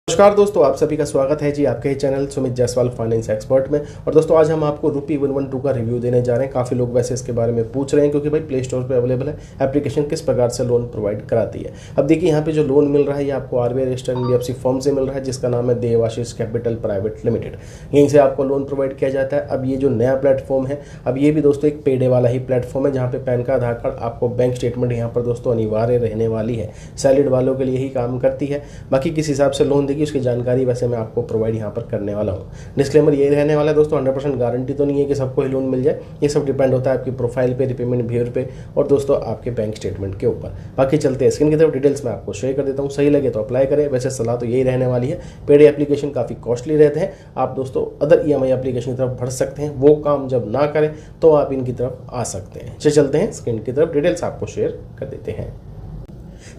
नमस्कार दोस्तों, आप सभी का स्वागत है जी आपके ही channel Sumit Jaiswal finance expert में। और दोस्तों आज हम आपको रूपी 112 का रिव्यू देने जा रहे हैं। काफ़ी लोग वैसे इसके बारे में पूछ रहे हैं क्योंकि भाई प्ले स्टोर पे अवेलेबल है एप्लीकेशन किस प्रकार से लोन प्रोवाइड कराती है। अब देखिए यहाँ पे जो लोन मिल रहा है ये आपको आरबीआई रजिस्टर्ड एनबीएफसी फर्म से मिल रहा है जिसका नाम है देवाशीष कैपिटल प्राइवेट लिमिटेड। यहीं से आपको लोन प्रोवाइड किया जाता है। अब ये जो नया प्लेटफॉर्म है, अब ये भी दोस्तों एक पेडे वाला ही प्लेटफॉर्म है जहाँ पे पैन का आधार कार्ड, आपको बैंक स्टेटमेंट यहाँ पर दोस्तों अनिवार्य रहने वाली है। सैलरीड वालों के लिए ही काम करती है। बाकी किस हिसाब से लोन देगी उसकी जानकारी वैसे मैं आपको प्रोवाइड यहाँ पर करने वाला हूँ। डिस्क्लेमर ये रहने वाला है दोस्तों, 100% गारंटी तो नहीं है कि सबको ही लोन मिल जाए। ये सब डिपेंड होता है आपकी प्रोफाइल पे, रिपेमेंट बिहेवियर पे और दोस्तों आपके बैंक स्टेटमेंट के ऊपर। बाकी चलते हैं स्क्रीन की तरफ, डिटेल्स मैं आपको शेयर कर देता हूँ। सही लगे तो अप्लाई करें। वैसे सलाह तो यही रहने वाली है, पेड एप्लीकेशन काफ़ी कॉस्टली रहते हैं। आप दोस्तों अदर EMI एप्लीकेशन की तरफ बढ़ सकते हैं, वो काम जब ना करें तो आप इनकी तरफ आ सकते हैं। चलते हैं स्क्रीन की तरफ, डिटेल्स आपको शेयर कर देते हैं।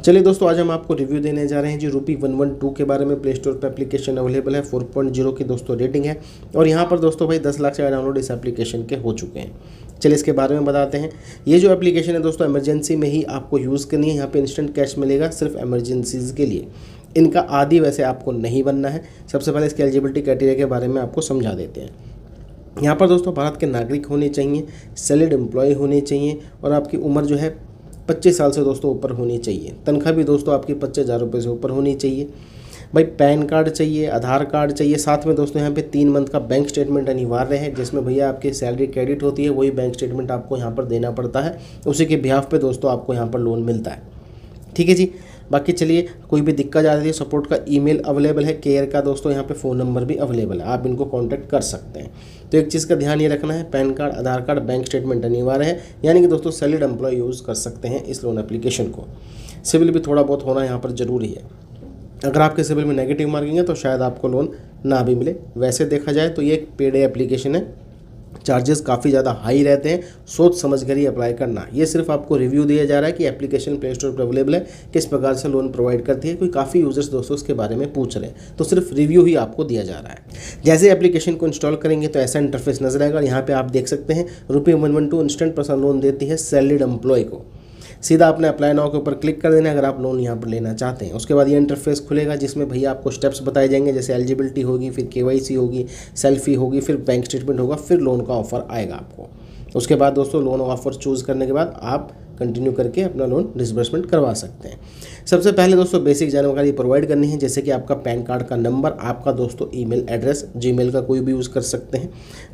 चलिए दोस्तों आज हम आपको रिव्यू देने जा रहे हैं जी रूपी 112 के बारे में। प्ले स्टोर पर एप्लीकेशन अवेलेबल है, 4.0 की दोस्तों रेटिंग है और यहाँ पर दोस्तों भाई 10 लाख से ज़्यादा डाउनलोड इस एप्लीकेशन के हो चुके हैं। चलिए इसके बारे में बताते हैं। ये जो एप्लीकेशन है दोस्तों इमरजेंसी में ही आपको यूज़ करनी है। यहाँ पे इंस्टेंट कैश मिलेगा सिर्फ इमरजेंसीज़ के लिए। इनका आदी वैसे आपको नहीं बनना है। सबसे पहले इसके एलिजिबिलिटी क्राइटेरिया के बारे में आपको समझा देते हैं। यहाँ पर दोस्तों भारत के नागरिक होने चाहिए, सैलरीड एम्प्लॉय होने चाहिए और आपकी उम्र जो है 25 साल से दोस्तों ऊपर होनी चाहिए। तनख्वाह भी दोस्तों आपकी 25,000 रुपये से ऊपर होनी चाहिए। भाई पैन कार्ड चाहिए, आधार कार्ड चाहिए, साथ में दोस्तों यहाँ पे 3 मंथ का बैंक स्टेटमेंट अनिवार्य है जिसमें भैया आपकी सैलरी क्रेडिट होती है, वही बैंक स्टेटमेंट आपको यहाँ पर देना पड़ता है। उसी के बिहाफ पे दोस्तों आपको यहाँ पर लोन मिलता है। ठीक है जी। बाकी चलिए कोई भी दिक्कत आ रही है, सपोर्ट का ईमेल अवेलेबल है, केयर का दोस्तों यहाँ पे फ़ोन नंबर भी अवेलेबल है, आप इनको कांटेक्ट कर सकते हैं। तो एक चीज़ का ध्यान ये रखना है, पैन कार्ड, आधार कार्ड, बैंक स्टेटमेंट अनिवार्य है। यानी कि दोस्तों सैलरीड एम्प्लॉय यूज़ कर सकते हैं इस लोन एप्लीकेशन को। सिविल भी थोड़ा बहुत होना यहाँ पर ज़रूरी है। अगर आपके सिविल में नेगेटिव मार्किंग है तो शायद आपको लोन ना भी मिले। वैसे देखा जाए तो ये एक पेड एप्लीकेशन है, चार्जेस काफ़ी ज़्यादा हाई रहते हैं, सोच समझ कर ही अप्लाई करना। ये सिर्फ आपको रिव्यू दिया जा रहा है कि एप्लीकेशन प्ले स्टोर पर अवेलेबल है, किस प्रकार से लोन प्रोवाइड करती है। कोई काफ़ी यूजर्स दोस्तों इसके बारे में पूछ रहे हैं तो सिर्फ रिव्यू ही आपको दिया जा रहा है। जैसे एप्लीकेशन को इंस्टॉल करेंगे तो ऐसा इंटरफेस नजर आएगा। यहाँ पे आप देख सकते हैं रूपी 112 इंस्टेंट पर्सनल लोन देती है सैलरीड एम्प्लॉय को। सीधा आपने अप्लाई नाउ के ऊपर क्लिक कर देना है अगर आप लोन यहाँ पर लेना चाहते हैं। उसके बाद ये इंटरफेस खुलेगा जिसमें भैया आपको स्टेप्स बताए जाएंगे, जैसे एलिजिबिलिटी होगी, फिर KYC होगी, सेल्फी होगी, फिर बैंक स्टेटमेंट होगा, फिर लोन का ऑफर आएगा आपको। उसके बाद दोस्तों लोन ऑफर चूज़ करने के बाद आप कंटिन्यू करके अपना लोन डिसबर्समेंट करवा सकते हैं। सबसे पहले दोस्तों बेसिक जानकारी प्रोवाइड करनी है, जैसे कि आपका पैन कार्ड का नंबर, आपका दोस्तों ईमेल एड्रेस, जीमेल का कोई भी यूज़ कर सकते हैं,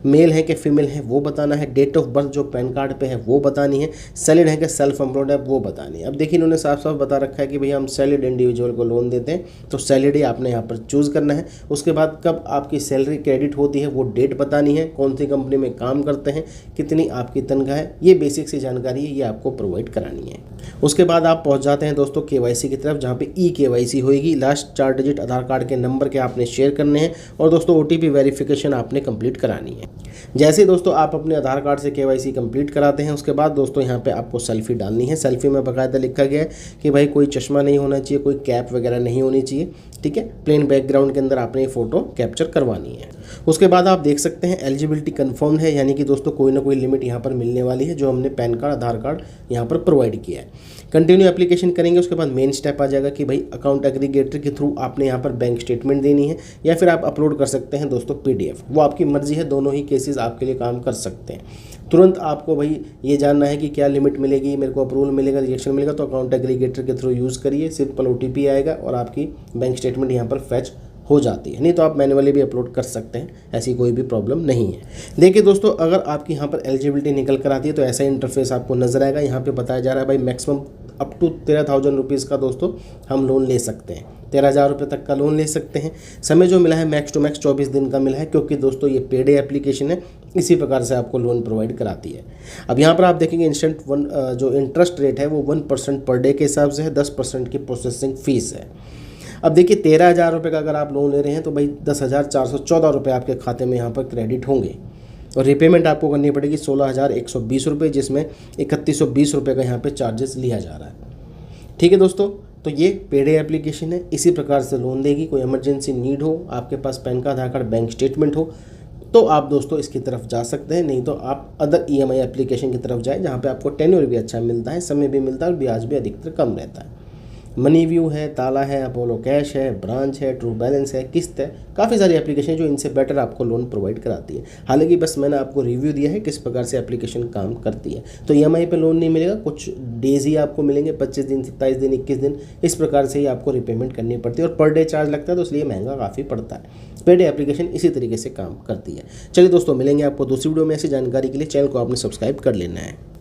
मेल है कि फीमेल है वो बताना है, डेट ऑफ बर्थ जो पैन कार्ड पे है वो बतानी है, सैलरीड है कि सेल्फ एम्प्लॉयड है वो बतानी है। अब देखिए इन्होंने साफ साफ बता रखा है कि भैया हम सैलरीड इंडिविजुअल को लोन देते हैं, तो सैलरी आपने यहाँ पर चूज़ करना है। उसके बाद कब आपकी सैलरी क्रेडिट होती है वो डेट बतानी है, कौन सी कंपनी में काम करते हैं, कितनी आपकी तनख्वाह है, ये बेसिक सी जानकारी है, ये आपको प्रोवाइड करानी है। उसके बाद आप पहुंच जाते हैं दोस्तों KYC की तरफ, जहां पे KYC होगी। लास्ट 4 डिजिट आधार कार्ड के नंबर के आपने शेयर करने हैं और दोस्तों OTP वेरिफिकेशन आपने कंप्लीट करानी है। जैसे दोस्तों आप अपने आधार कार्ड से KYC कंप्लीट कराते हैं उसके बाद दोस्तों यहाँ पे आपको सेल्फी डालनी है। सेल्फी में बाकायदा लिखा गया है कि भाई कोई चश्मा नहीं होना चाहिए, कोई कैप वगैरह नहीं होनी चाहिए। ठीक है, प्लेन बैकग्राउंड के अंदर आपने ये फोटो कैप्चर करवानी है। उसके बाद आप देख सकते हैं एलिजिबिलिटी कंफर्म है, यानी कि दोस्तों कोई ना कोई लिमिट यहाँ पर मिलने वाली है जो हमने पैन कार्ड, आधार कार्ड यहाँ पर प्रोवाइड किया है। कंटिन्यू एप्लीकेशन करेंगे उसके बाद मेन स्टेप आ जाएगा कि भाई अकाउंट एग्रीगेटर के थ्रू आपने यहाँ पर बैंक स्टेटमेंट देनी है या फिर आप अपलोड कर सकते हैं दोस्तों PDF, वो आपकी मर्जी है। दोनों ही केसेस आपके लिए काम कर सकते हैं। तुरंत आपको भाई ये जानना है कि क्या लिमिट मिलेगी, मेरे को अप्रूवल मिलेगा, रिजेक्शन मिलेगा, तो अकाउंट एग्रीगेटर के थ्रू यूज़ करिए। सिंपल OTP आएगा और आपकी बैंक स्टेटमेंट यहाँ पर फैच हो जाती है। नहीं तो आप मैन्युअली भी अपलोड कर सकते हैं, ऐसी कोई भी प्रॉब्लम नहीं है। देखिए दोस्तों अगर आपकी यहाँ पर एलिजिबिलिटी निकल कर आती है तो ऐसा इंटरफेस आपको नजर आएगा। यहाँ पे बताया जा रहा है भाई मैक्सिमम अप टू 13,000 रुपीज़ का दोस्तों हम लोन ले सकते हैं, 13,000 रुपये तक का लोन ले सकते हैं। समय जो मिला है मैक्स टू मैक्स 24 दिन का मिला है, क्योंकि दोस्तों ये पेड एप्लीकेशन है, इसी प्रकार से आपको लोन प्रोवाइड कराती है। अब यहाँ पर आप देखेंगे इंस्टेंट जो इंटरेस्ट रेट है वो 1% पर डे के हिसाब से है, 10% की प्रोसेसिंग फ़ीस है। अब देखिए 13,000 रुपये का अगर आप लोन ले रहे हैं तो भाई 10,414 रुपये आपके खाते में यहाँ पर क्रेडिट होंगे और रिपेमेंट आपको करनी पड़ेगी 16,120 रुपये, जिसमें 3,120 रुपये का यहाँ पे चार्जेस लिया जा रहा है। ठीक है दोस्तों, तो ये पेड एप्लीकेशन है, इसी प्रकार से लोन देगी। कोई इमरजेंसी नीड हो, आपके पास पैन कार्ड, आधार कार्ड, बैंक स्टेटमेंट हो तो आप दोस्तों इसकी तरफ जा सकते हैं। नहीं तो आप अदर EMI एप्लीकेशन की तरफ जाएँ जहाँ पे आपको टेन्योर भी अच्छा मिलता है, समय भी मिलता है और ब्याज भी अधिकतर कम रहता है। मनी व्यू है, ताला है, अपोलो कैश है, ब्रांच है, ट्रू बैलेंस है, किस्त है, काफ़ी सारी एप्लीकेशन जो इनसे बेटर आपको लोन प्रोवाइड कराती है। हालांकि बस मैंने आपको रिव्यू दिया है किस प्रकार से एप्लीकेशन काम करती है। तो ईएमआई पे लोन नहीं मिलेगा, कुछ डेज ही आपको मिलेंगे, 25 दिन, 27 दिन, 21 दिन, इस प्रकार से ही आपको रिपेमेंट करनी पड़ती है और पर डे चार्ज लगता है, तो इसलिए महंगा काफ़ी पड़ता है। पे डे एप्लीकेशन इसी तरीके से काम करती है। चलिए दोस्तों, मिलेंगे आपको दूसरी वीडियो में। ऐसी जानकारी के लिए चैनल को आपने सब्सक्राइब कर लेना है।